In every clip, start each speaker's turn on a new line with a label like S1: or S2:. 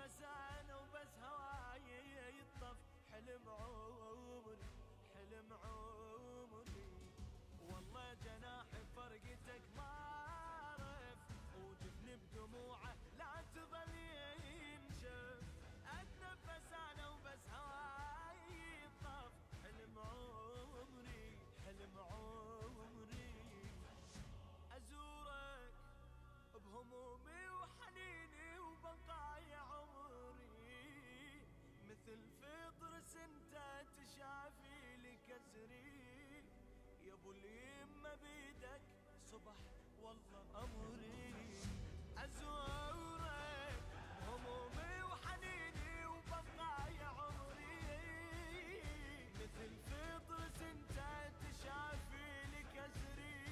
S1: بس انا وبس هواي يطف حلم عمري حلم عمري والله جناحي فرقتك ما اعرف وجفني بدموعه لا تظل ينشف اتنفس انا وبس هواي يطف حلم عمري حلم عمري ازورك بهمومي وحنيني وبقايا عمري مثل فطرس انت تشافي لي كسري يا ابو اليمه بيدك صبح والله امري ازورك بهمومي وحنيني وبقايا عمري مثل فطرس انت تشافي لي كسري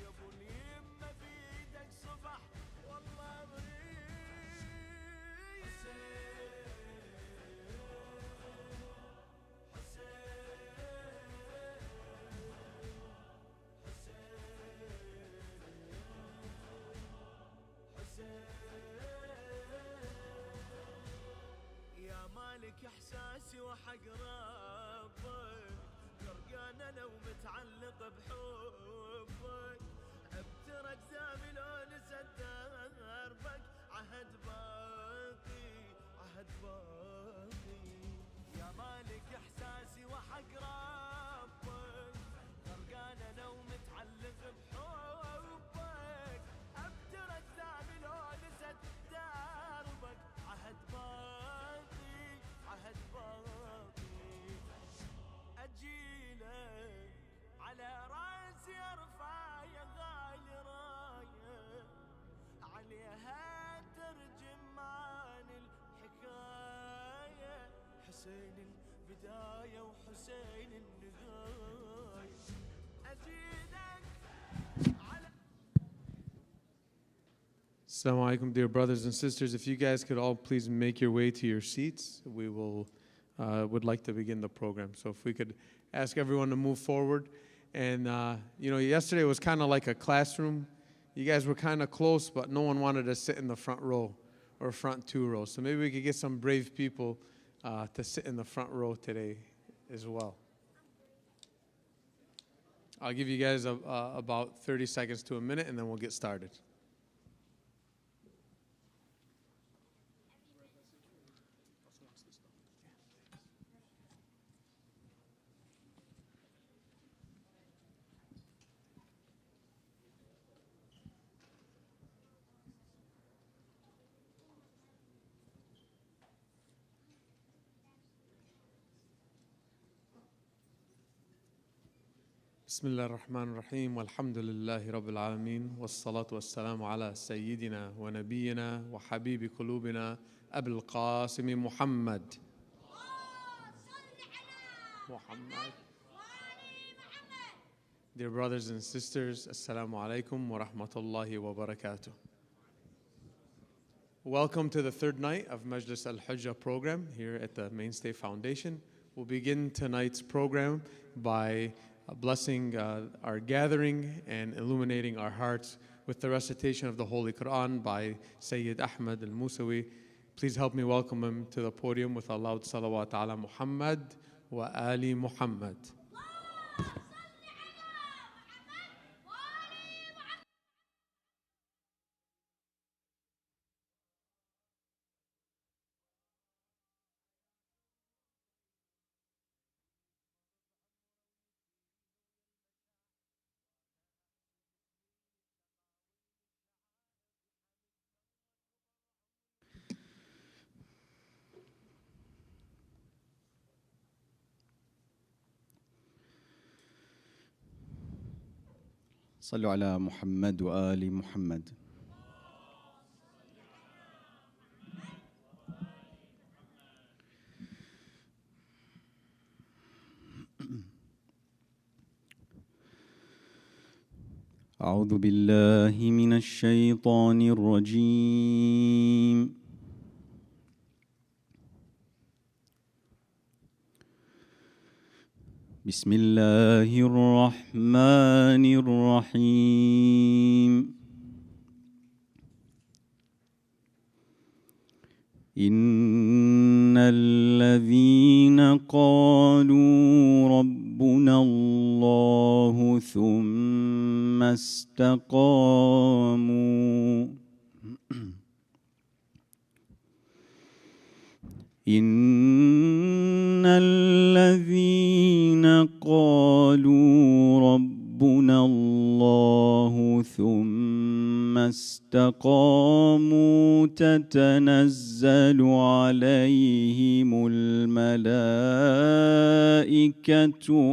S1: يا ابو اليمه بيدك صبح والله امري حسين يا مالك احساسي وحق ربك غرقان انا ومتعلق بحبك ابترك ذابي لو نسيت دربك عهد باقي عهد باقي يا مالك احساسي وحق ربك غرقان انا ومتعلق بحبك ابترك ذابي لو نسيت دربك عهد باقي عهد باقي اجيلك على راسي ارفع يا غالي رايه عليها ترجمان الحكايه حسين البدايه وحسين النهايه اجيلك على.
S2: Assalamu alaikum, dear brothers and sisters. If you guys could all please make your way to your seats, we would like to begin the program. So if we could ask everyone to move forward. And, yesterday was kind of like a classroom. You guys were kind of close, but no one wanted to sit in the front row or front two rows. So maybe we could get some brave people to sit in the front row today as well. I'll give you guys about 30 seconds to a minute, and then we'll get started. بسم الله الرحمن الرحيم والحمد لله رب العالمين والصلاة والسلام على سيدنا ونبينا وحبيب قلوبنا أبي القاسم محمد. Dear brothers and sisters, Assalamu alaikum wa rahmatullahi wa barakatuh. Welcome to the third night of Majlis Al-Hujjah program here at the Mainstay Foundation. We'll begin tonight's program by blessing our gathering and illuminating our hearts with the recitation of the Holy Quran by Sayyid Ahmad al-Musawi. Please help me welcome him to the podium with a loud salawat ala Muhammad wa ali Muhammad.
S3: صلوا على محمد وآل محمد. أعوذ بالله من الشيطان الرجيم. بسم الله الرحمن الرحيم. إن الذين قالوا ربنا الله ثم استقاموا إن الذين قالوا ربنا الله ثم استقاموا تتنزل عليهم الملائكة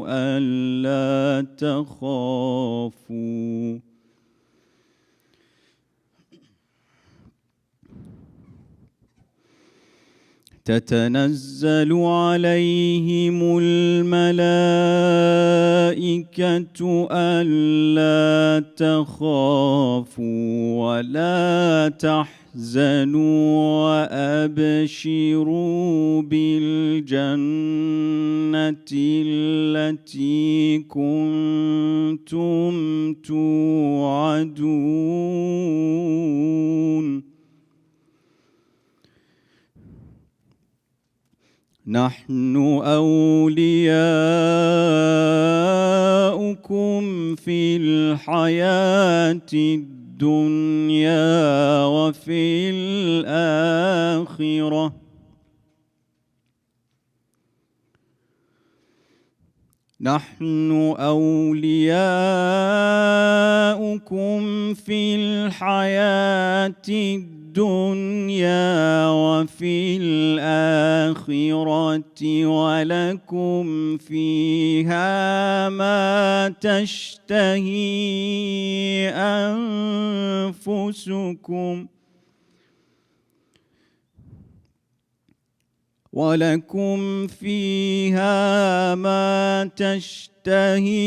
S3: ألا تخافوا تتنزل عليهم الملائكة ألا تخافوا ولا تحزنوا وأبشروا بالجنة التي كنتم توعدون نحن أولياؤكم في الحياة الدنيا وفي الآخرة نحن أولياؤكم في الحياة الدنيا وفي الآخرة ولكم فيها ما تشتهي أنفسكم ولكم فيها ما تشتهي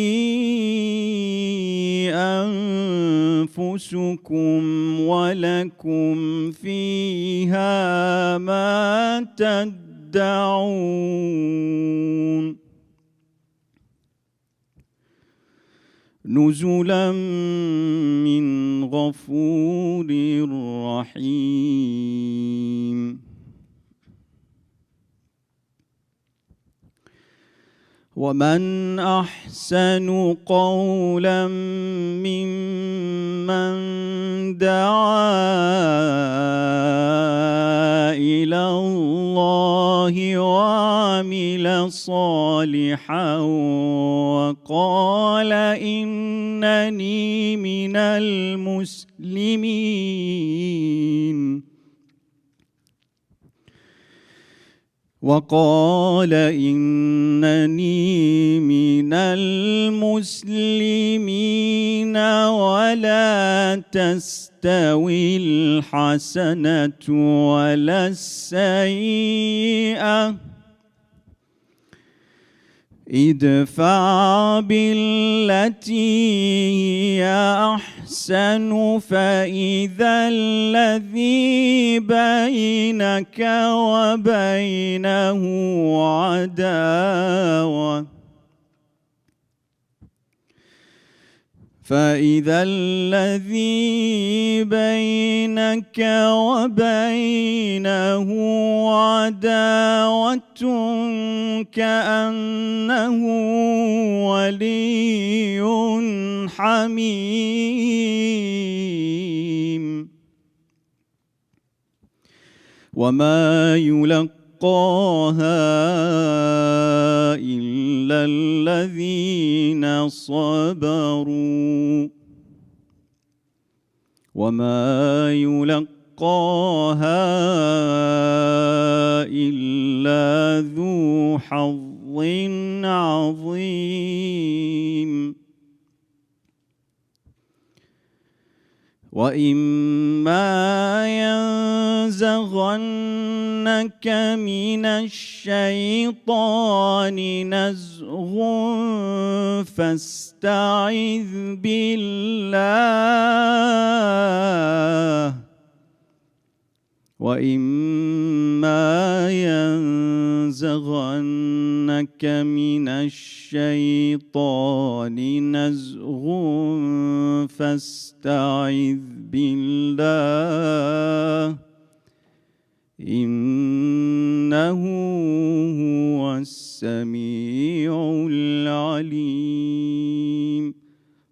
S3: أنفسكم ولكم فيها ما تدعون نزلا من غفور رحيم ومن أحسن قولا ممن دعا إلى الله وعمل صالحا وقال إنني من المسلمين وقال إنني من المسلمين ولا تستوي الحسنة ولا السيئة ادفع بالتي هي أحسن فإذا الذي بينك وبينه عداوة فإذا الذي بينك وبينه عداوة كأنه ولي حميم وما يلقاها إلا الذين صبروا وما يلقاها إلا ذو حظ عظيم وإما ينزغنك من الشيطان نزغ فاستعذ بالله وإما ينزغنك من الشيطان نزغ فاستعذ بالله هو السميع العليم.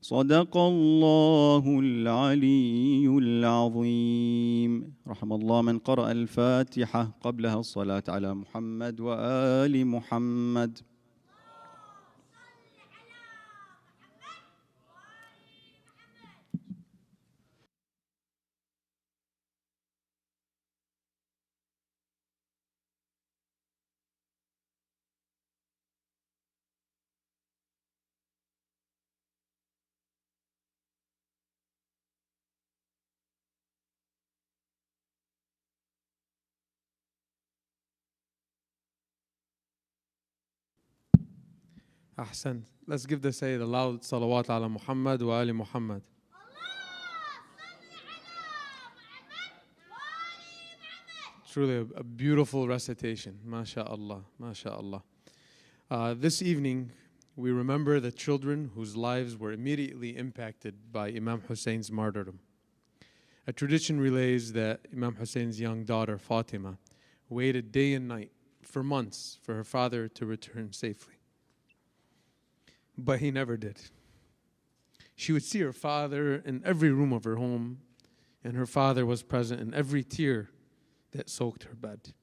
S3: صدق الله العلي العظيم. رحم الله من قرأ الفاتحة قبلها الصلاة على محمد وآل محمد.
S2: Ahsan. Let's give the Sayyid a loud salawat ala Muhammad wa ali Muhammad. Truly a beautiful recitation. MashaAllah. MashaAllah. This evening, we remember the children whose lives were immediately impacted by Imam Hussein's martyrdom. A tradition relays that Imam Hussein's young daughter, Fatima, waited day and night for months for her father to return safely. But he never did. She would see her father in every room of her home, and her father was present in every tear that soaked her bed.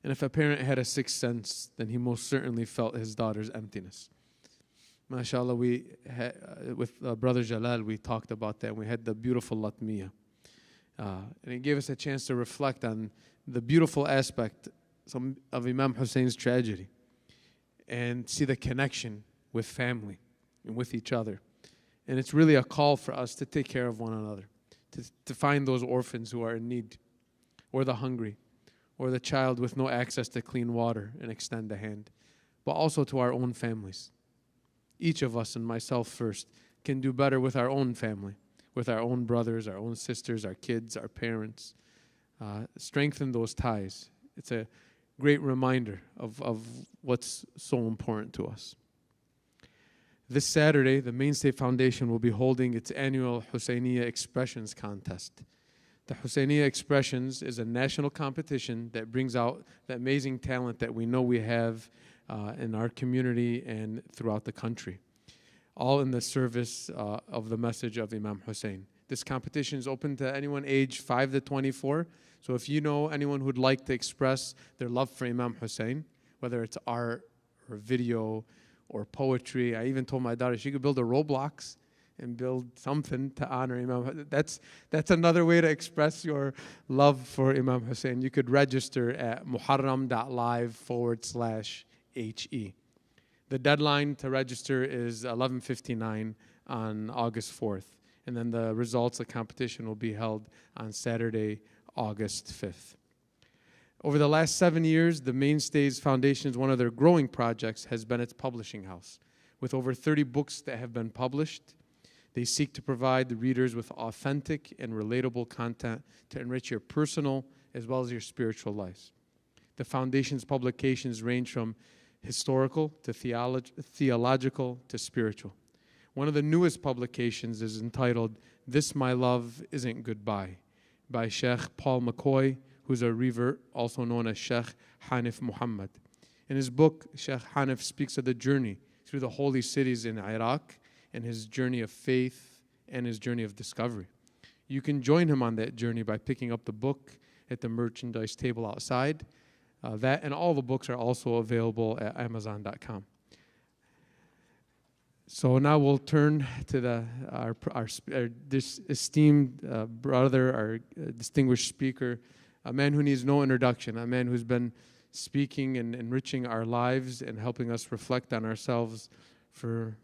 S2: And if a parent had a sixth sense, then he most certainly felt his daughter's emptiness. MashaAllah, with Brother Jalal, we talked about that. We had the beautiful Latmiya. And it gave us a chance to reflect on the beautiful aspect of Imam Hussein's tragedy and see the connection with family and with each other. And it's really a call for us to take care of one another, to find those orphans who are in need, or the hungry, or the child with no access to clean water, and extend a hand, but also to our own families. Each of us, and myself first, can do better with our own family, with our own brothers, our own sisters, our kids, our parents. Strengthen those ties. It's a great reminder of what's so important to us. This Saturday, the Mainstay Foundation will be holding its annual Husseiniyya Expressions Contest. The Husseiniyya Expressions is a national competition that brings out the amazing talent that we know we have in our community and throughout the country, all in the service of the message of Imam Hussein. This competition is open to anyone age 5 to 24. So if you know anyone who'd like to express their love for Imam Hussein, whether it's art or video or poetry, I even told my daughter she could build a Roblox and build something to honor Imam. That's another way to express your love for Imam Hussein. You could register at muharram.live/HE. The deadline to register is 11:59 on August 4th. And then the results of the competition will be held on Saturday, August 5th. Over the last 7 years, the Mainstays Foundation's one of their growing projects has been its publishing house. With over 30 books that have been published, they seek to provide the readers with authentic and relatable content to enrich your personal as well as your spiritual lives. The Foundation's publications range from historical to theological to spiritual. One of the newest publications is entitled This My Love Isn't Goodbye by Sheikh Paul McCoy, who's a revert, also known as Sheikh Hanif Muhammad. In his book, Sheikh Hanif speaks of the journey through the holy cities in Iraq and his journey of faith and his journey of discovery. You can join him on that journey by picking up the book at the merchandise table outside. That and all the books are also available at Amazon.com. So now we'll turn to this esteemed brother, our distinguished speaker, a man who needs no introduction, a man who's been speaking and enriching our lives and helping us reflect on ourselves for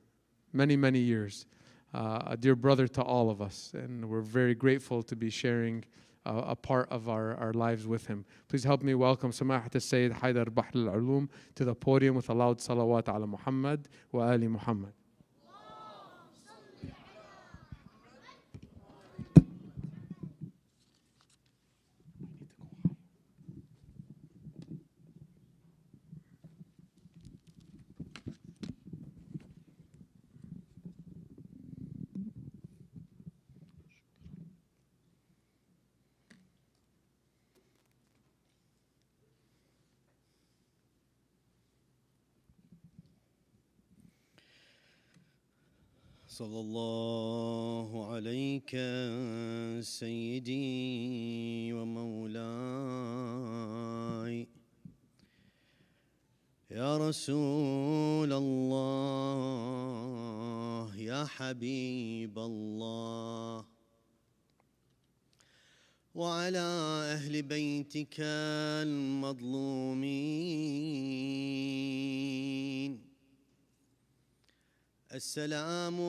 S2: many, many years. A dear brother to all of us, and we're very grateful to be sharing a part of our lives with him. Please help me welcome Samahat Sayyid Haidar Bahrelelom to the podium with a loud salawat ala Muhammad wa ali Muhammad.
S4: صلى الله عليك سيدي ومولاي يا رسول الله يا حبيب الله وعلى أهل بيتك المظلومين السلام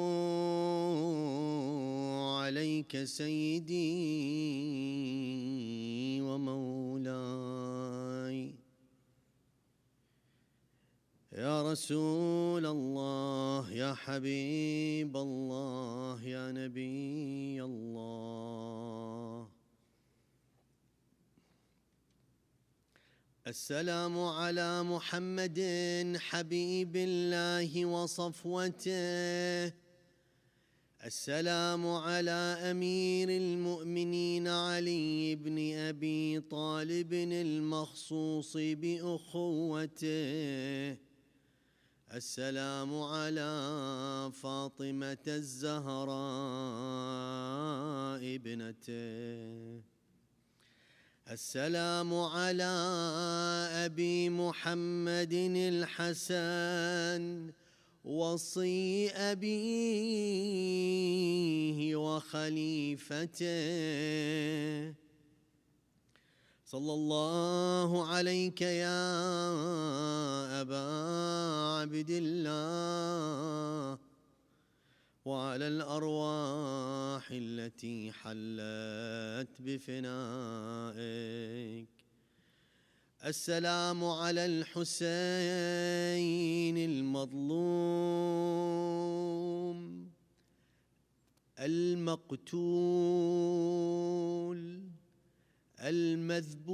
S4: عليك سيدي ومولاي يا رسول الله يا حبيب الله يا نبي الله السلام على محمد حبيب الله وصفوته السلام على أمير المؤمنين علي بن أبي طالب المخصوص بأخوته السلام على فاطمة الزهراء ابنته السلام على أبي محمد الحسن وصي أبيه وخليفته صلى الله عليك يا أبا عبد الله وعلى الأرواح التي حلت بفنائك السلام على الحسين المظلوم المقتول المذبوح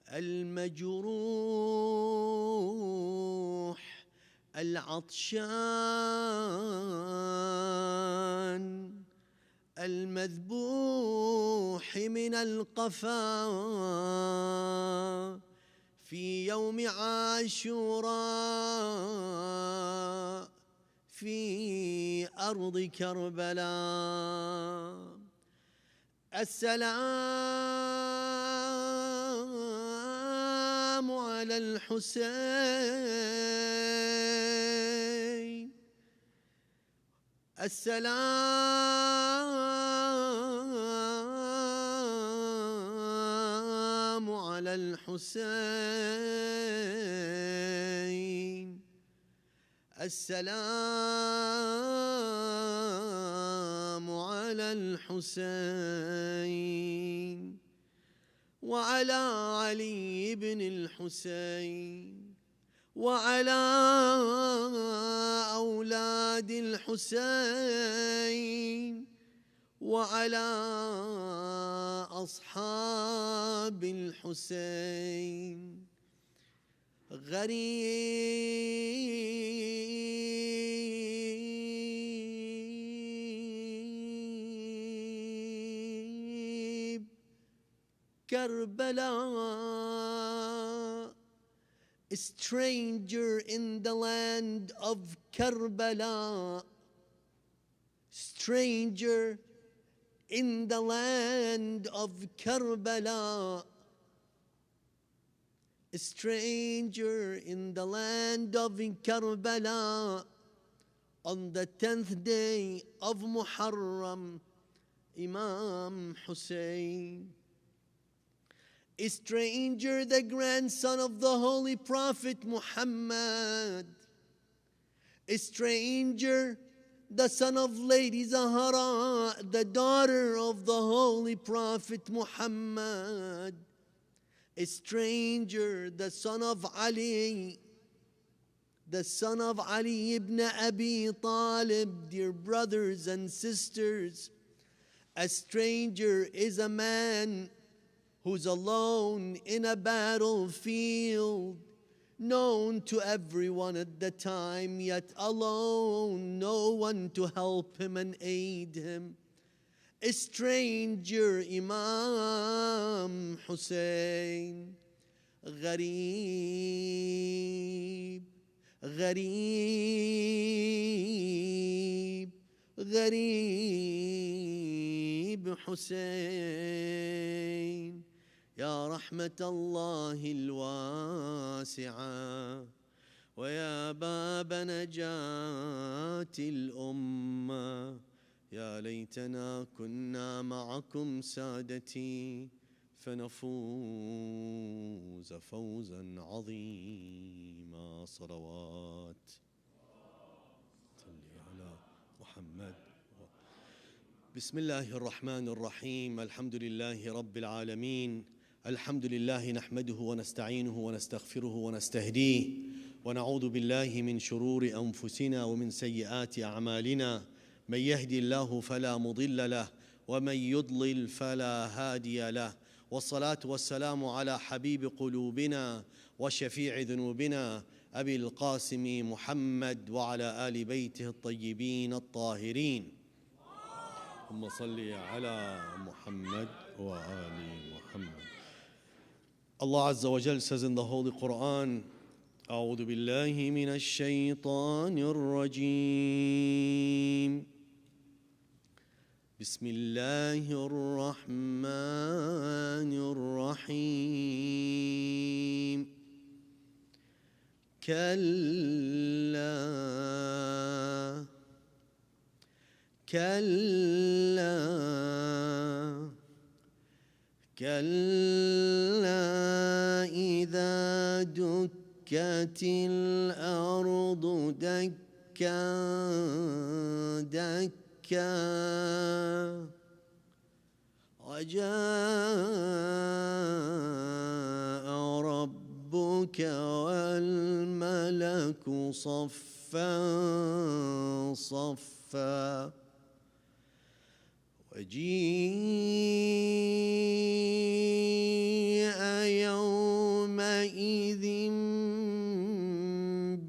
S4: المجروح العطشان المذبوح من القفا في يوم عاشوراء في أرض كربلاء السلام على الحسين السلام على الحسين السلام على الحسين وعلى علي بن الحسين وعلى أولاد الحسين وعلى أصحاب الحسين غريب كربلاء a stranger in the land of Karbala, stranger in the land of Karbala, a stranger in the land of Karbala, on the 10th day of Muharram, Imam Hussein. A stranger, the grandson of the Holy Prophet Muhammad. A stranger, the son of Lady Zahra, the daughter of the Holy Prophet Muhammad. A stranger, the son of Ali ibn Abi Talib, dear brothers and sisters. A stranger is a man who's alone in a battlefield, known to everyone at the time, yet alone, no one to help him and aid him. A stranger, Imam Hussein. غريب غريب غريب حسين يا رحمة الله الواسعة ويا باب نجاة الأمة يا ليتنا كنا معكم سادتي فنفوز فوزا عظيما. صلوات صل على محمد. بسم الله الرحمن الرحيم. الحمد لله رب العالمين. الحمد لله نحمده ونستعينه ونستغفره ونستهديه ونعوذ بالله من شرور أنفسنا ومن سيئات أعمالنا. من يهدي الله فلا مضل له ومن يضلل فلا هادي له، والصلاة والسلام على حبيب قلوبنا وشفيع ذنوبنا أبي القاسم محمد وعلى آل بيته الطيبين الطاهرين. اللهم صل على محمد وآل محمد. Allah Azza wa Jal says in the Holy Quran, أعوذ بالله من الشيطان الرجيم بسم الله الرحمن الرحيم كلا كلا كلا إذا دكت الأرض دكا دكا وجاء ربك والملك صفا صفا وجيء يومئذ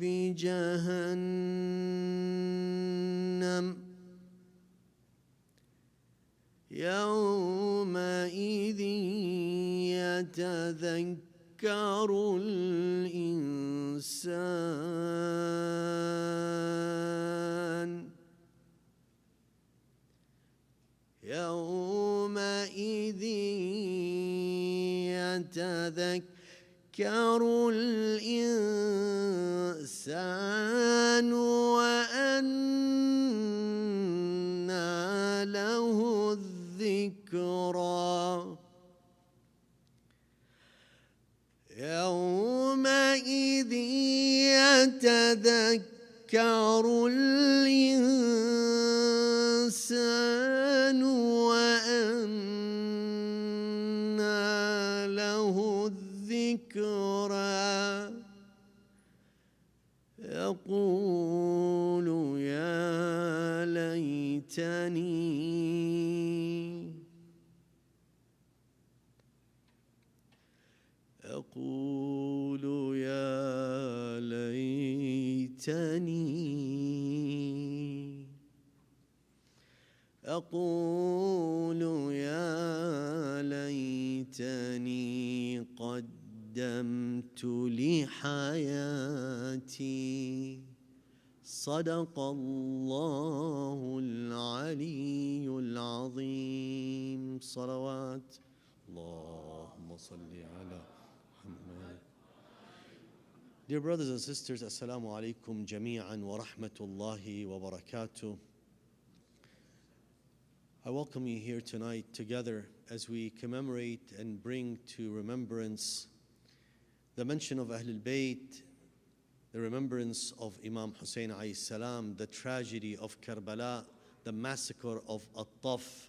S4: بجهنم يومئذ يتذكر الإنسان يومئذ يتذكر الإنسان وأنى له الذكرى يومئذ يتذكر الإنسان وأنى له الذكرى يقول يا ليتني يقول يا ليتني يقول يا ليتني قدمت لحياتي. صدق الله العلي العظيم. صلوات اللهم صل على محمد. Dear brothers and sisters, Assalamu alaikum jami'an wa rahmatullahi wa barakatuh. I welcome you here tonight together as we commemorate and bring to remembrance the mention of Ahlul Bayt, the remembrance of Imam Hussein alayhi salam, the tragedy of Karbala, the massacre of At-Taf,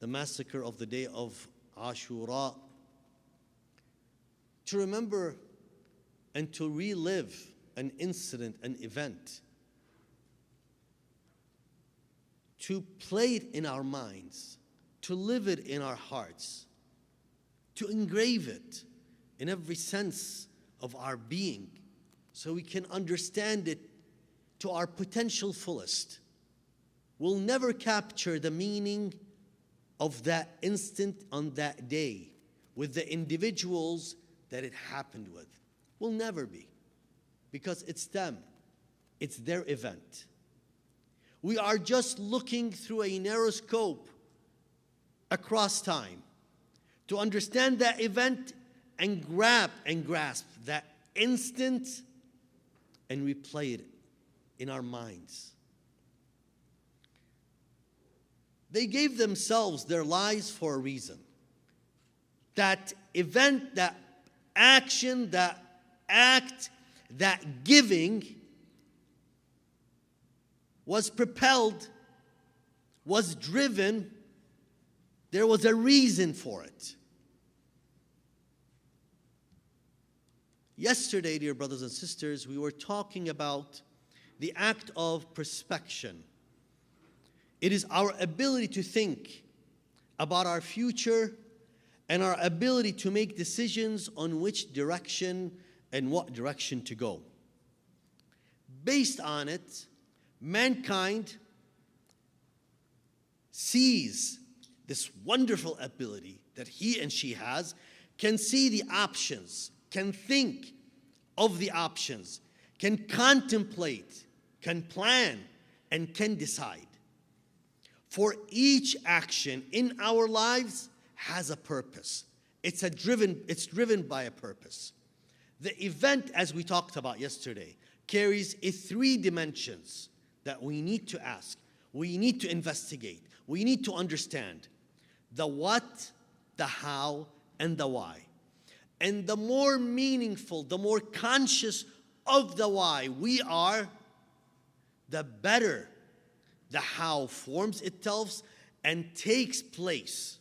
S4: the massacre of the day of Ashura, to remember and to relive an incident, an event, to play it in our minds, to live it in our hearts, to engrave it in every sense of our being so we can understand it to our potential fullest. We'll never capture the meaning of that instant on that day with the individuals that it happened with. We'll never be. because it's them. It's their event. We are just looking through a narrow scope across time to understand that event and grasp that instant and replay it in our minds. They gave themselves their lives for a reason. That event, that action, that act, that giving was propelled, was driven. There was a reason for it. Yesterday, dear brothers and sisters, we were talking about the act of perspection. It is our ability to think about our future and our ability to make decisions on which direction and what direction to go. Based on it, mankind sees this wonderful ability that he and she has, can see the options, can think of the options, can contemplate, can plan, and can decide. For each action in our lives has a purpose. It's driven by a purpose. The event, as we talked about yesterday, carries three dimensions that we need to ask, we need to investigate, we need to understand. The what, the how, and the why. And the more meaningful, the more conscious of the why we are, the better the how forms itself and takes place.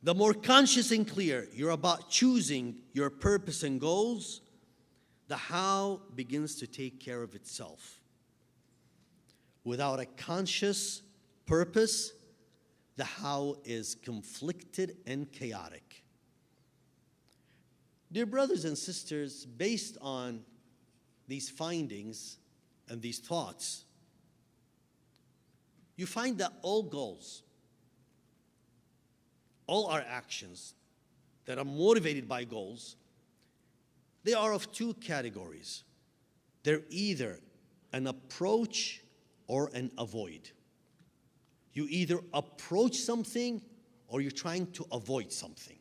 S4: The more conscious and clear you're about choosing your purpose and goals, the how begins to take care of itself. Without a conscious purpose, the how is conflicted and chaotic. Dear brothers and sisters, based on these findings and these thoughts, you find that all goals, all our actions that are motivated by goals, they are of two categories. They're either an approach or an avoid. You either approach something or you're trying to avoid something.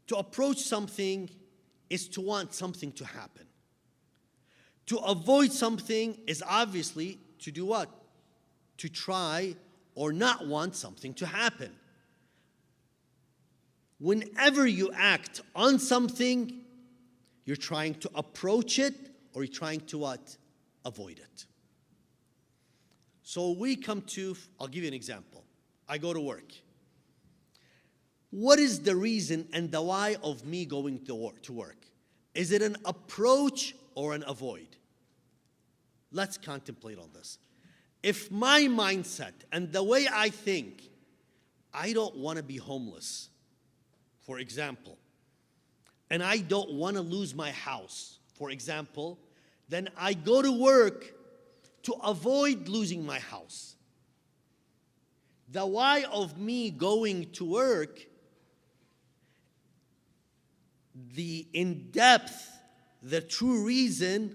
S4: To approach something is to want something to happen. To avoid something is obviously to do what? To try or not want something to happen. Whenever you act on something, you're trying to approach it or you're trying to what? Avoid it. So we come to, I'll give you an example. I go to work. What is the reason and the why of me going to work? Is it an approach or an avoid? Let's contemplate on this. If my mindset and the way I think, I don't want to be homeless, for example, and I don't want to lose my house, for example, then I go to work to avoid losing my house. The why of me going to work, the in-depth, the true reason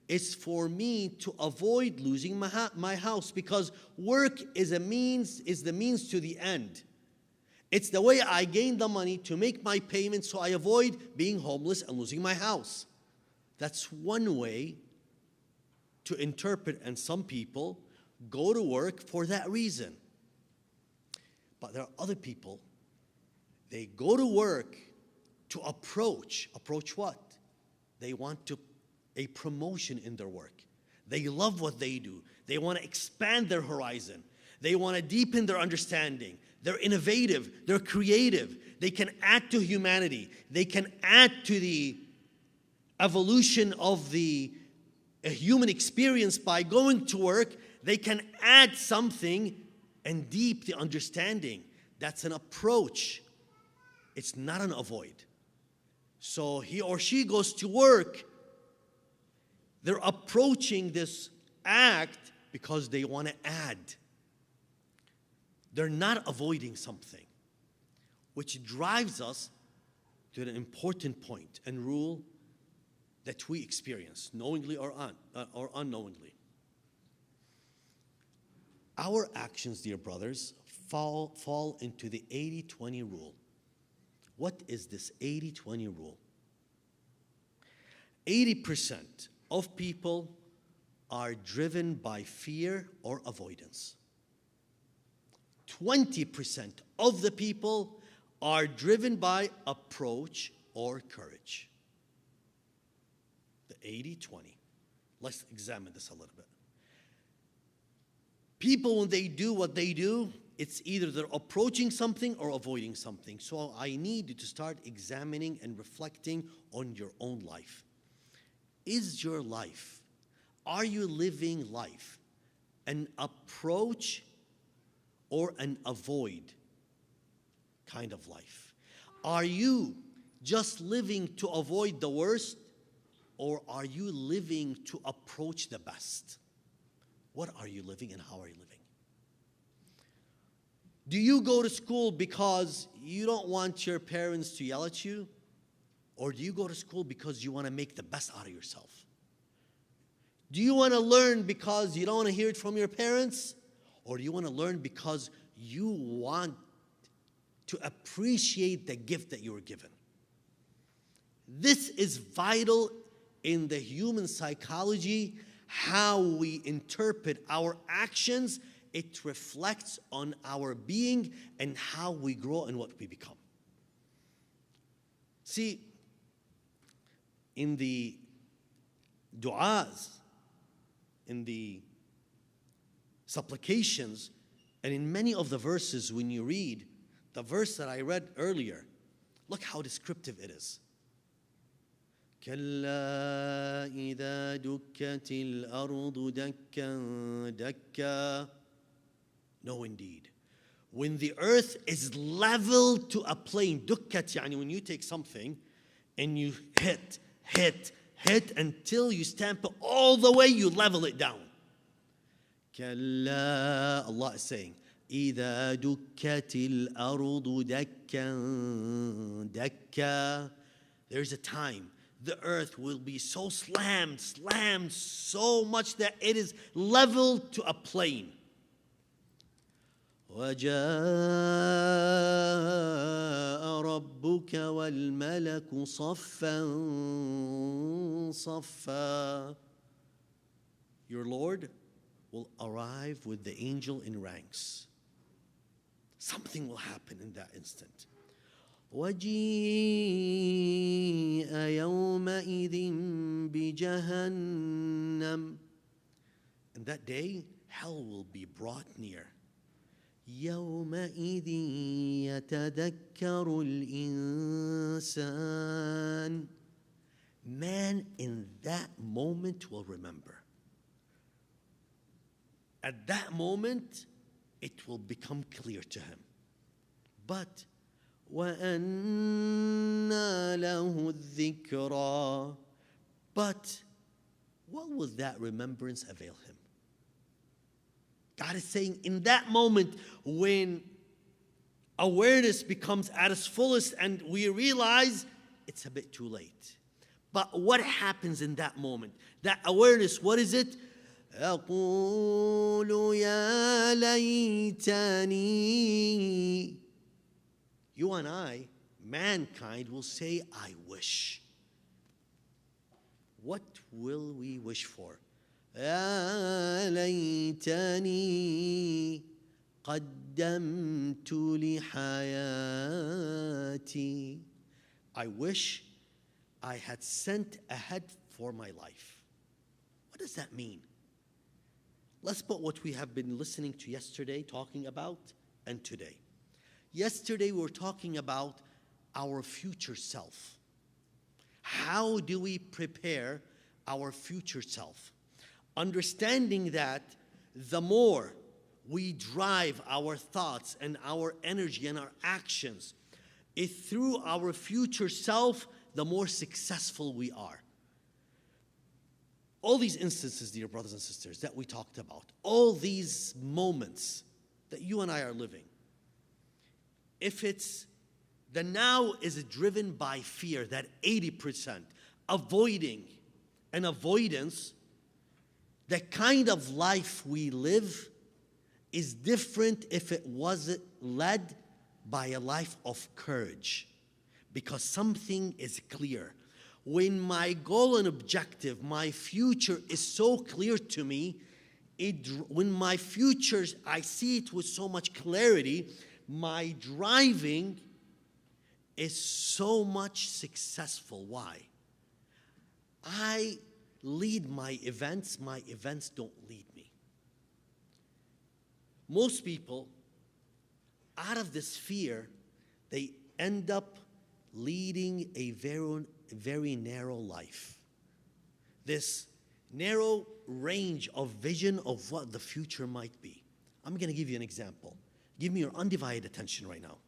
S4: is for me to avoid losing my house, because work is the means to the end. It's the way I gain the money to make my payments so I avoid being homeless and losing my house. That's one way to interpret, and some people go to work for that reason. But there are other people, they go to work to approach what? They want a promotion in their work. They love what they do. They want to expand their horizon. They want to deepen their understanding. They're innovative. They're creative. They can add to humanity. They can add to the evolution of the human experience by going to work. They can add something and deep the understanding. That's an approach. It's not an avoid. So he or she goes to work. They're approaching this act because they want to add. They're not avoiding something, which drives us to an important point and rule that we experience, knowingly or unknowingly. Our actions, dear brothers, fall into the 80-20 rule. What is this 80-20 rule? 80% of people are driven by fear or avoidance. 20% of the people are driven by approach or courage. The 80-20. Let's examine this a little bit. People, when they do what they do, it's either they're approaching something or avoiding something. So I need you to start examining and reflecting on your own life. Is your life, are you living life an approach or an avoid kind of life? Are you just living to avoid the worst, or are you living to approach the best? What are you living and how are you living? Do you go to school because you don't want your parents to yell at you? Or do you go to school because you want to make the best out of yourself? Do you want to learn because you don't want to hear it from your parents? Or do you want to learn because you want to appreciate the gift that you were given? This is vital in the human psychology, how we interpret our actions. It reflects on our being and how we grow and what we become. See, in the du'as, in the supplications, and in many of the verses when you read, the verse that I read earlier, look how descriptive it is. كلا إذا دكت الأرض دكا دكا. No, indeed. When the earth is leveled to a plane, dukkat, yani when you take something and you hit until you stamp it all the way, you level it down. كلا, Allah is saying, إذا دكت الأرض دكا دكا. There's a time the earth will be so slammed so much that it is leveled to a plane. وَجَاءَ رَبُّكَ وَالْمَلَكُ صَفًّا صَفًّا. Your Lord will arrive with the angel in ranks. Something will happen in that instant. وَجِيءَ يَوْمَئِذٍ بِجَهَنَّمَ. And that day, hell will be brought near. يومئذ يتذكر الإنسان. Man in that moment will remember. At that moment, it will become clear to him. But وَأَنَّى لَهُ الذِّكْرَى. But what will that remembrance avail him? God is saying in that moment when awareness becomes at its fullest and we realize it's a bit too late. But what happens in that moment? That awareness, what is it? أقول يا ليتني. You and I, mankind, will say, I wish. What will we wish for? يا ليتني قدمت لحياتي. I wish I had sent ahead for my life. What does that mean? Let's put what we have been listening to yesterday, talking about, and today. Yesterday we were talking about our future self. How do we prepare our future self? Understanding that the more we drive our thoughts and our energy and our actions through our future self, the more successful we are. All these instances, dear brothers and sisters, that we talked about, all these moments that you and I are living, if it's The now is driven by fear, that 80%. Avoiding and avoidance, the kind of life we live is different if it wasn't led by a life of courage, because something is clear. When my goal and objective, my future is so clear to me, when my future, I see it with so much clarity, my driving is so much successful. Why? I lead my events don't lead me. Most people, out of this fear, they end up leading a very narrow life. This narrow range of vision of what the future might be. I'm going to give you an example. Give me your undivided attention right now.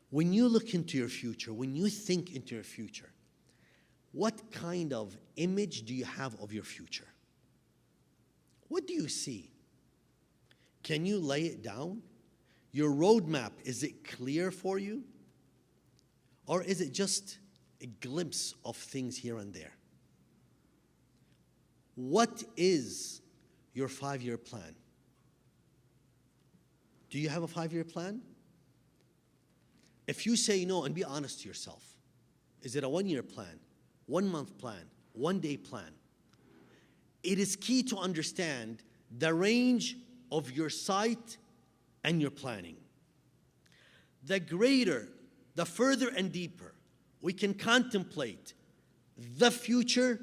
S4: When you look into your future, when you think into your future, what kind of image do you have of your future? What do you see? Can you lay it down? Your roadmap, is it clear for you? Or is it just a glimpse of things here and there? What is your 5-year plan? Do you have a 5-year plan? If you say no, and be honest to yourself, is it a 1-year plan, 1-month plan, 1-day plan? It is key to understand the range of your sight and your planning. The greater, the further and deeper we can contemplate the future,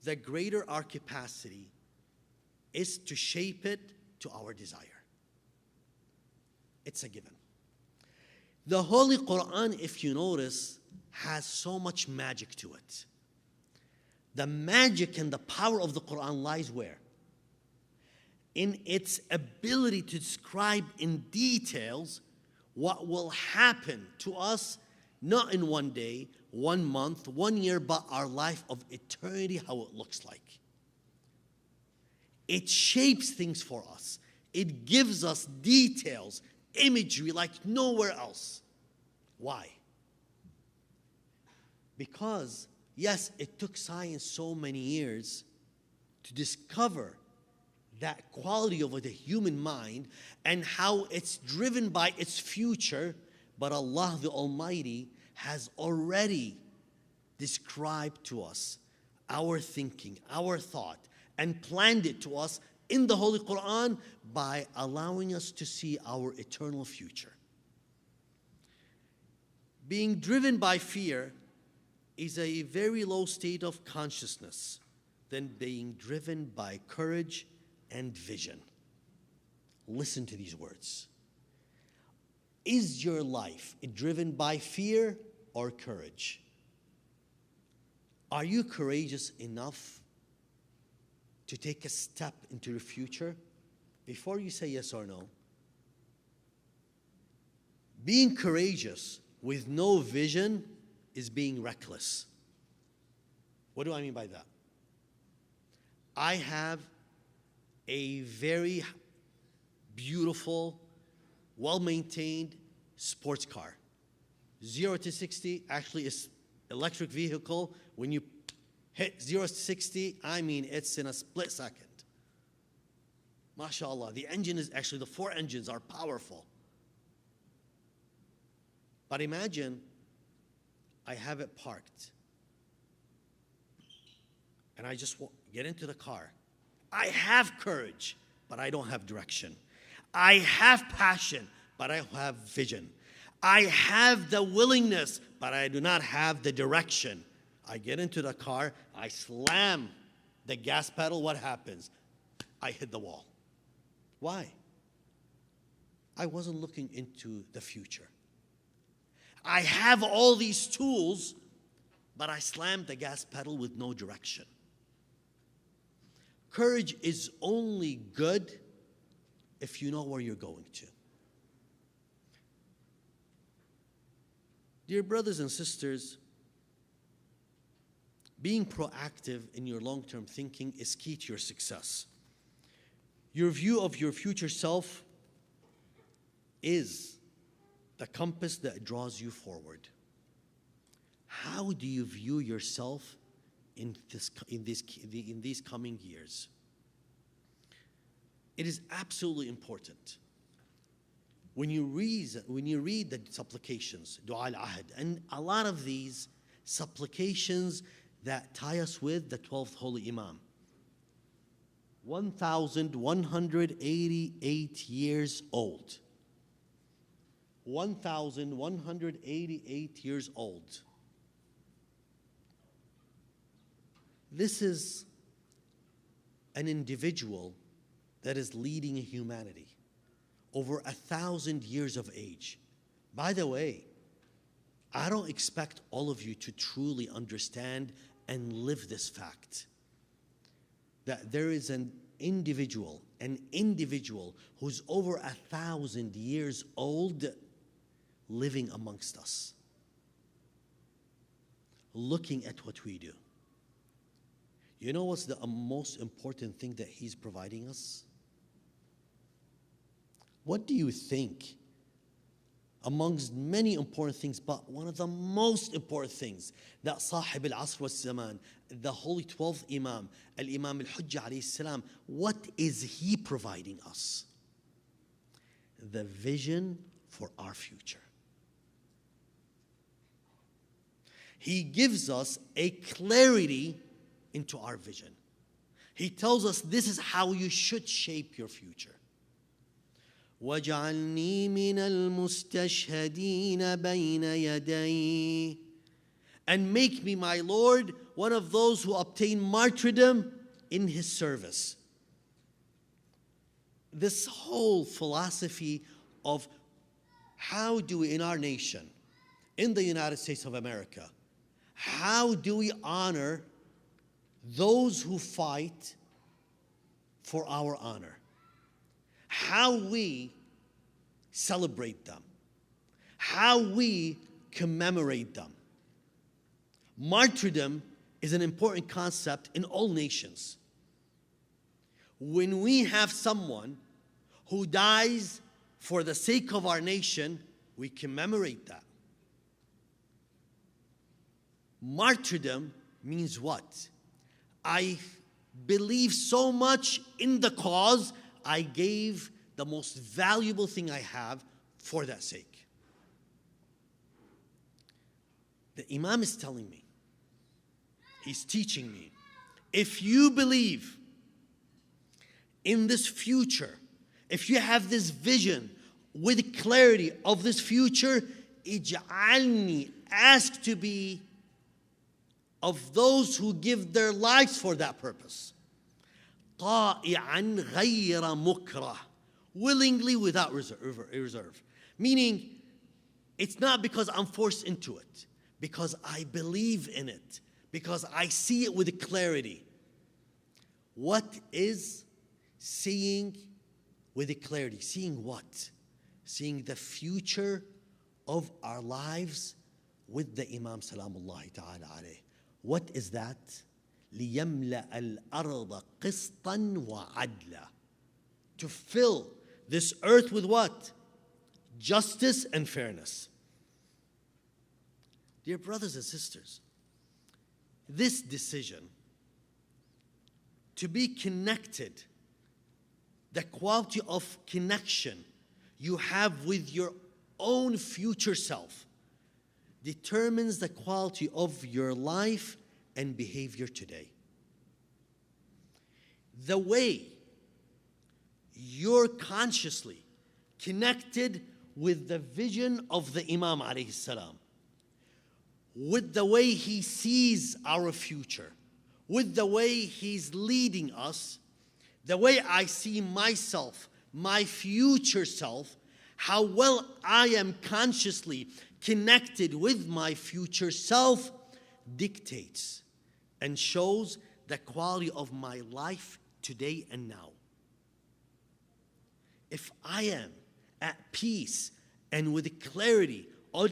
S4: the greater our capacity is to shape it to our desire. It's a given. The Holy Quran, if you notice, has so much magic to it. The magic and the power of the Quran lies where? In its ability to describe in details what will happen to us, not in 1 day, 1 month, 1 year, but our life of eternity, how it looks like. It shapes things for us. It gives us details, imagery like nowhere else. Why? Because, yes, it took science so many years to discover that quality of the human mind and how it's driven by its future, but Allah the Almighty has already described to us our thinking, our thought, and planned it to us in the Holy Quran by allowing us to see our eternal future. Being driven by fear is a very low state of consciousness than being driven by courage and vision. Listen to these words. Is your life driven by fear or courage? Are you courageous enough to take a step into your future? Before you say yes or no, being courageous with no vision is being reckless. What do I mean by that? I have a very beautiful, well-maintained sports car. 0 to 60 actually is electric vehicle. When you hit 0 to 60, I mean it's in a split second. MashaAllah, the engine is actually, the 4 engines are powerful. But imagine I have it parked and I just get into the car. I have courage, but I don't have direction. I have passion, but I don't have vision. I have the willingness, but I do not have the direction. I get into the car, I slam the gas pedal, what happens? I hit the wall. Why? I wasn't looking into the future. I have all these tools, but I slammed the gas pedal with no direction. Courage is only good if you know where you're going to. Dear brothers and sisters, being proactive in your long-term thinking is key to your success. Your view of your future self is the compass that draws you forward. How do you view yourself in these coming years? It is absolutely important. When you read the supplications, Dua al-Ahd, and a lot of these supplications that tie us with the 12th Holy Imam, 1,188 years old. 1,188 years old. This is an individual that is leading humanity over 1,000 years of age. By the way, I don't expect all of you to truly understand and live this fact, that there is an individual who's over 1,000 years old living amongst us, looking at what we do. You know what's the most important thing that he's providing us? What do you think, amongst many important things, but one of the most important things that Sahib al-Asr wal-Zaman, the Holy 12th Imam, Al-Imam al-Hujjah alayhi salam, what is he providing us? The vision for our future. He gives us a clarity into our vision. He tells us this is how you should shape your future. وَاجْعَلْنِي مِنَ الْمُسْتَشْهَدِينَ بَيْنَ يَدَيْهِ, and make me, my Lord, one of those who obtain martyrdom in His service. This whole philosophy of how do we, in our nation, in the United States of America, how do we honor those who fight for our honor? How we celebrate them, how we commemorate them. Martyrdom is an important concept in all nations. When we have someone who dies for the sake of our nation, we commemorate that. Martyrdom means what? I believe so much in the cause, I gave the most valuable thing I have for that sake. The Imam is telling me, he's teaching me, if you believe in this future, if you have this vision with clarity of this future, ij'alni, ask to be of those who give their lives for that purpose. طَائِعًا غَيْرَ مُكْرَهٍ, willingly without reserve. Meaning, it's not because I'm forced into it, because I believe in it, because I see it with clarity. What is seeing with clarity? Seeing what? Seeing the future of our lives with the Imam Salamullahi Ta'ala alayhi. What is that? لِيَمْلَأَ الْأَرْضَ قِسْطًا وَعَدْلًا, to fill this earth with what? Justice and fairness. Dear brothers and sisters, this decision to be connected, the quality of connection you have with your own future self, determines the quality of your life and behavior today. The way you're consciously connected with the vision of the Imam alayhi salam, with the way he sees our future, with the way he's leading us, the way I see myself, my future self, how well I am consciously connected with my future self, dictates and shows the quality of my life today and now. If I am at peace and with clarity of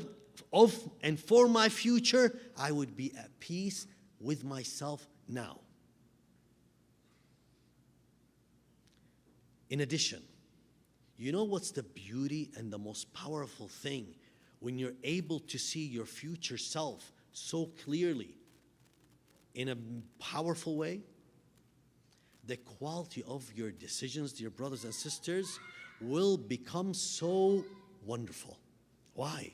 S4: and for my future, I would be at peace with myself now. In addition, You know what's the beauty and the most powerful thing when you're able to see your future self so clearly in a powerful way? The quality of your decisions, dear brothers and sisters, will become so wonderful. Why?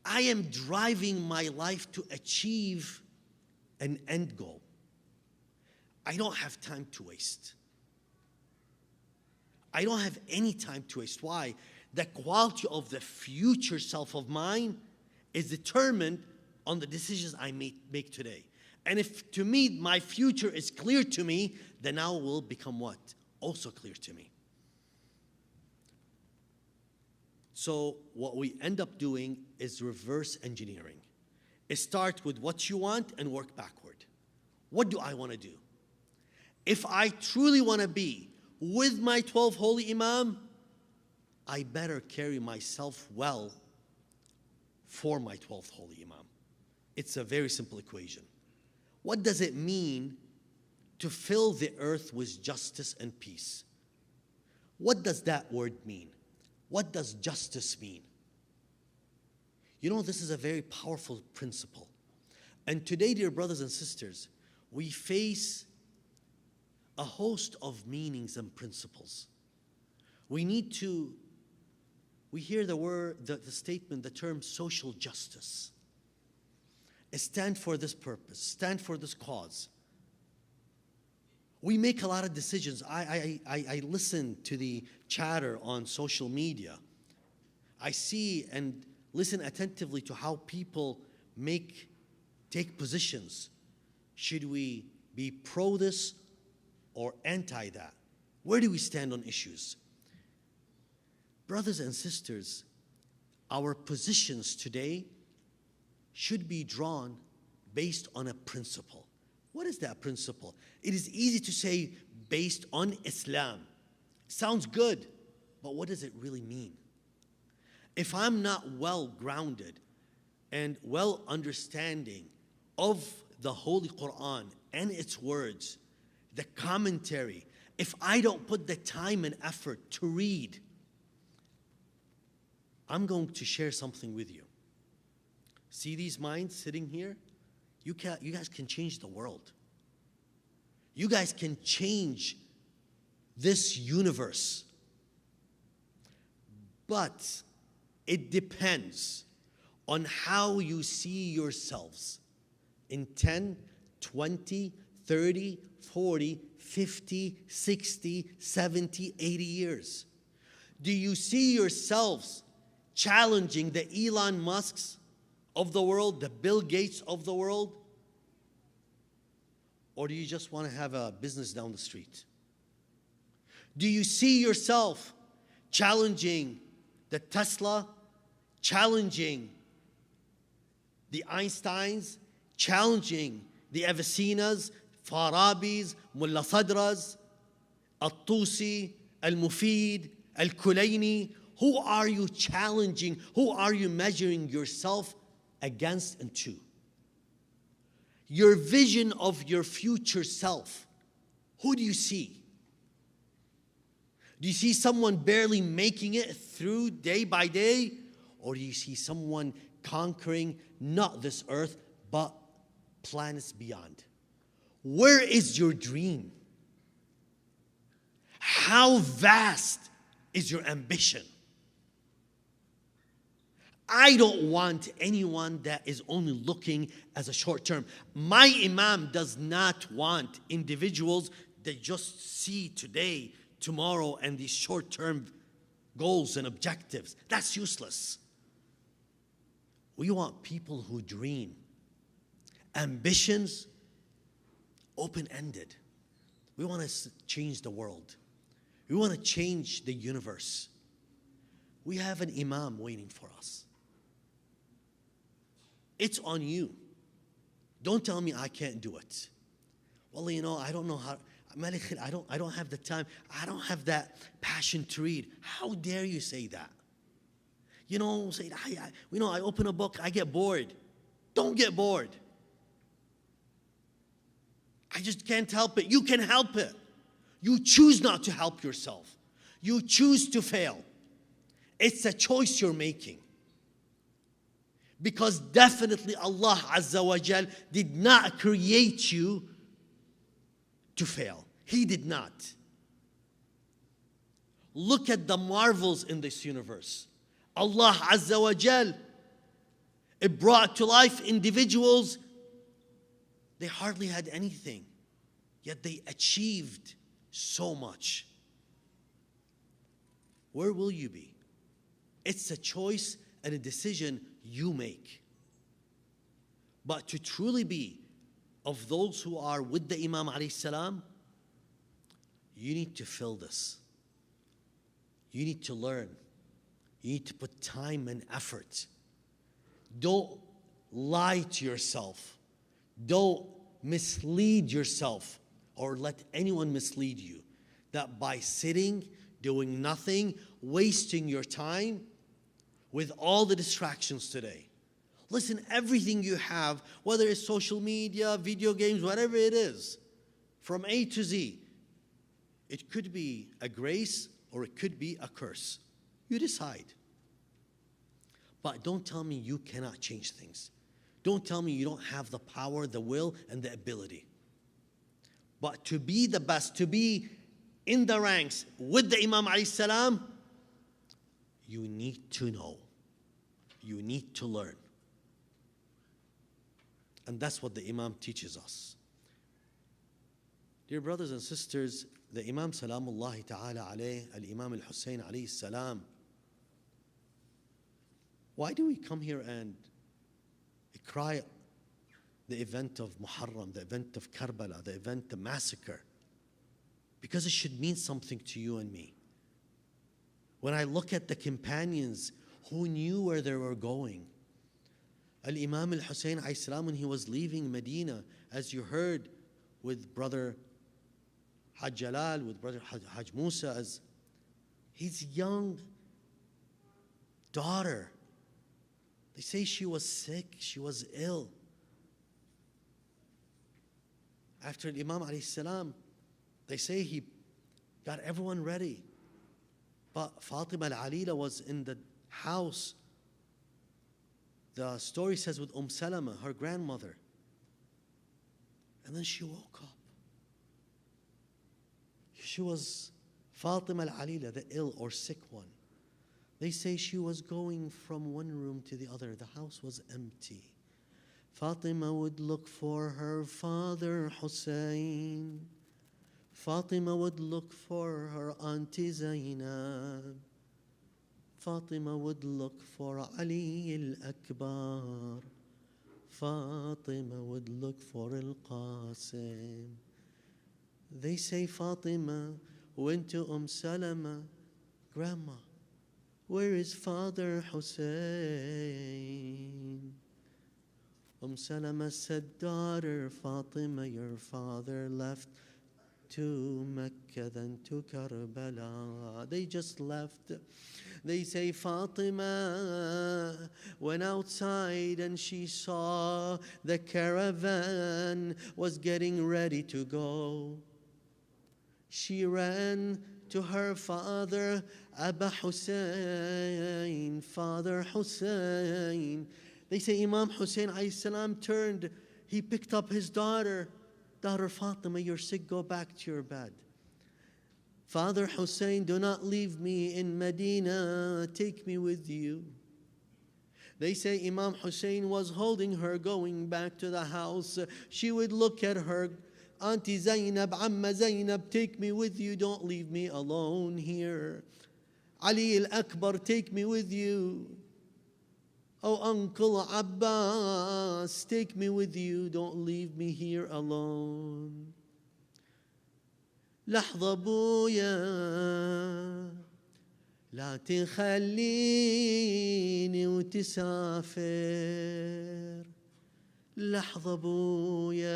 S4: I am driving my life to achieve an end goal. I don't have time to waste. I don't have any time to waste. Why? The quality of the future self of mine is determined on the decisions I make today. And if to me my future is clear to me, then now will become what? Also clear to me. So what we end up doing is reverse engineering. Start with what you want and work backward. What do I want to do? If I truly want to be with my 12 holy imam, I better carry myself well for my 12th holy imam. It's a very simple equation. What does it mean to fill the earth with justice and peace? What does that word mean? What does justice mean? You know, this is a very powerful principle. And today, dear brothers and sisters, we face a host of meanings and principles. We hear the word, the statement, the term social justice. Stand for this purpose, stand for this cause. We make a lot of decisions. I listen to the chatter on social media. I see and listen attentively to how people take positions. Should we be pro this or anti that? Where do we stand on issues? Brothers and sisters, our positions today should be drawn based on a principle. What is that principle? It is easy to say based on Islam. Sounds good, but what does it really mean? If I'm not well grounded and well understanding of the Holy Quran and its words, the commentary, if I don't put the time and effort to read, I'm going to share something with you. See these minds sitting here? You guys can change the world. You guys can change this universe. But it depends on how you see yourselves in 10, 20, 30, 40, 50, 60, 70, 80 years. Do you see yourselves challenging the Elon Musks of the world, the Bill Gates of the world? Or do you just want to have a business down the street? Do you see yourself challenging the Tesla, challenging the Einsteins, challenging the Avicennas, Farabis, Mullah Sadras, Al-Tusi, Al-Mufid, Al-Kulaini? Who are you challenging? Who are you measuring yourself against and to? Your vision of your future self. Who do you see? Do you see someone barely making it through day by day? Or do you see someone conquering not this earth, but planets beyond? Where is your dream? How vast is your ambition? I don't want anyone that is only looking as a short term. My Imam does not want individuals that just see today, tomorrow, and these short-term goals and objectives. That's useless. We want people who dream. Ambitions, open-ended. We want to change the world. We want to change the universe. We have an Imam waiting for us. It's on you. Don't tell me I can't do it. Well, you know, I don't know how. I don't have the time. I don't have that passion to read. How dare you say that? You know, say I open a book, I get bored. Don't get bored. I just can't help it. You can help it. You choose not to help yourself. You choose to fail. It's a choice you're making. Because definitely Allah Azza wa Jal did not create you to fail. He did not. Look at the marvels in this universe. Allah Azza wa Jal, it brought to life individuals, they hardly had anything, yet they achieved so much. Where will you be? It's a choice and a decision you make. But to truly be of those who are with the Imam alayhi salam, you need to feel this. You need to learn. You need to put time and effort. Don't lie to yourself. Don't mislead yourself or let anyone mislead you that by sitting, doing nothing, wasting your time with all the distractions today. Listen, everything you have, whether it's social media, video games, whatever it is, from A to Z, it could be a grace or it could be a curse. You decide. But don't tell me you cannot change things. Don't tell me you don't have the power, the will, and the ability. But to be the best, to be in the ranks with the Imam alayhi salam, you need to know. You need to learn. And that's what the Imam teaches us. Dear brothers and sisters, the Imam Salamullahi Ta'ala alayh, Al-Imam Al-Hussein alayhi salam, why do we come here and cry the event of Muharram, the event of Karbala, the event, the massacre? Because it should mean something to you and me. When I look at the companions who knew where they were going, Al-Imam Al-Hussein alayhi salam, when he was leaving Medina, as you heard with brother Haj Jalal, with brother Haj Musa, as his young daughter, they say she was sick, she was ill. After Imam alayhi salam, they say he got everyone ready. But Fatima al-Alila was in the house. The story says with Salama, her grandmother. And then she woke up. She was Fatima al-Alila, the ill or sick one. They say she was going from one room to the other. The house was empty. Fatima would look for her father Hussein. Fatima would look for her auntie Zainab. Fatima would look for Ali al-Akbar. Fatima would look for al-Qasim. They say Fatima went to Salama, Grandma, where is Father Hussein? Salama said, daughter Fatima, your father left to Mecca, then to Karbala. They just left. They say Fatima went outside and she saw the caravan was getting ready to go. She ran to her father, Abba Hussein, Father Hussein. They say Imam Hussein alayhi salam turned, he picked up his daughter. Daughter Fatima, you're sick, go back to your bed. Father Hussein, do not leave me in Medina, take me with you. They say Imam Hussein was holding her, going back to the house. She would look at her, Auntie Zainab, Amma Zainab, take me with you, don't leave me alone here. Ali al-Akbar, take me with you. Oh, Uncle Abbas, take me with you, don't leave me here alone. لحظة بويا لا تخليني وتسافر. لحظة بويا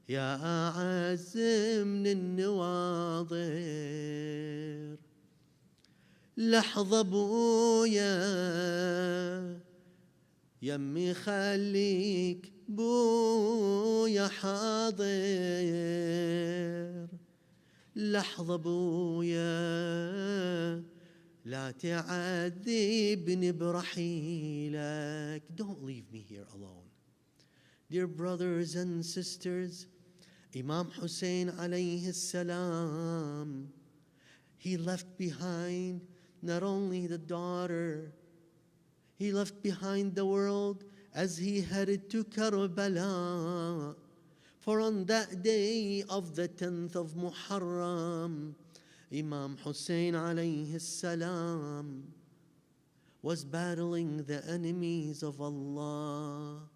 S4: يا أعز من النواظر. لحظة بويا يمي خليك بويا حاضر. لحظة بويا لا تعذبني برحيلك. Don't leave me here alone. Dear brothers and sisters, Imam Hussein alayhi salam, he left behind not only the daughter, he left behind the world as he headed to Karbala. For on that day of the 10th of Muharram, Imam Hussein alayhi salam was battling the enemies of Allah.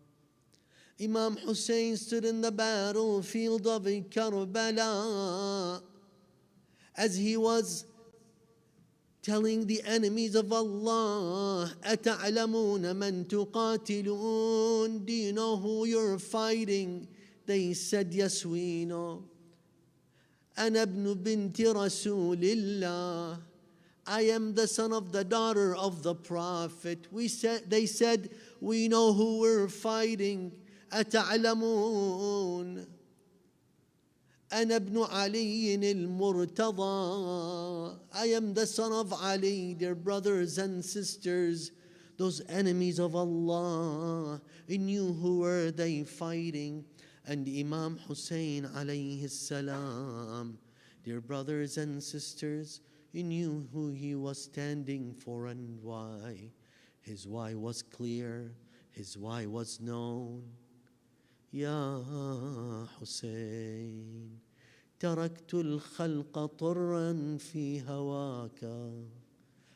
S4: Imam Hussein stood in the battlefield of Karbala as he was telling the enemies of Allah, أَتَعْلَمُونَ مَنْ تُقَاتِلُونَ? Do you know who you're fighting? They said, yes, we know. أَنَا ابْنُ بِنْتِ رَسُولِ اللَّهِ, I am the son of the daughter of the Prophet. They said, we know who we're fighting. أَتَعْلَمُونَ أَنَا ابْنُ عَلِيٍّ الْمُرْتَضَى, I am the son of Ali. Dear brothers and sisters, those enemies of Allah, he knew who were they fighting. And Imam Hussein alayhi salam, dear brothers and sisters, he knew who he was standing for and why. His why was clear, his why was known. Ya Hussein, تركت الخلق طرا في هواك.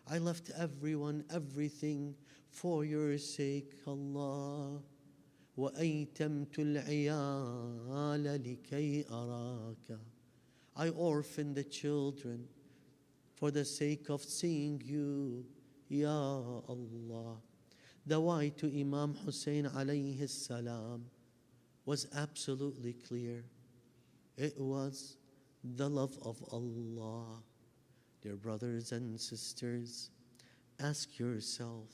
S4: I left everyone, everything for your sake, Allah. وأيتمت العيال لكي أراك. I orphaned the children for the sake of seeing you, Ya Allah. The why to Imam Hussein alayhi salam was absolutely clear. It was the love of Allah. Dear brothers and sisters, ask yourself,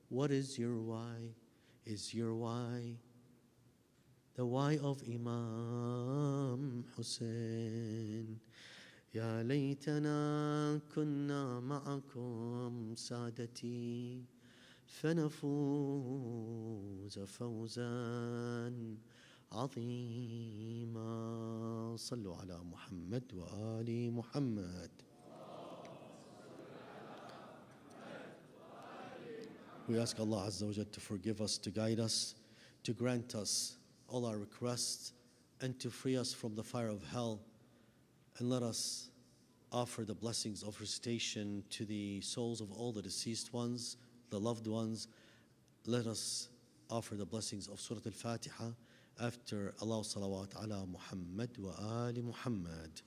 S4: what is your why? Is your why the why of Imam Hussein? يا ليتنا كنا معكم سادتي فنفوز فوزا عظيما. صلوا على محمد وآل محمد. We ask Allah Azza wa Jalla to forgive us, to guide us, to grant us all our requests, and to free us from the fire of hell. And let us offer the blessings of recitation to the souls of all the deceased ones, the loved ones. Let us offer the blessings of Surah Al-Fatiha after Allah salawat ala Muhammad wa ali Muhammad.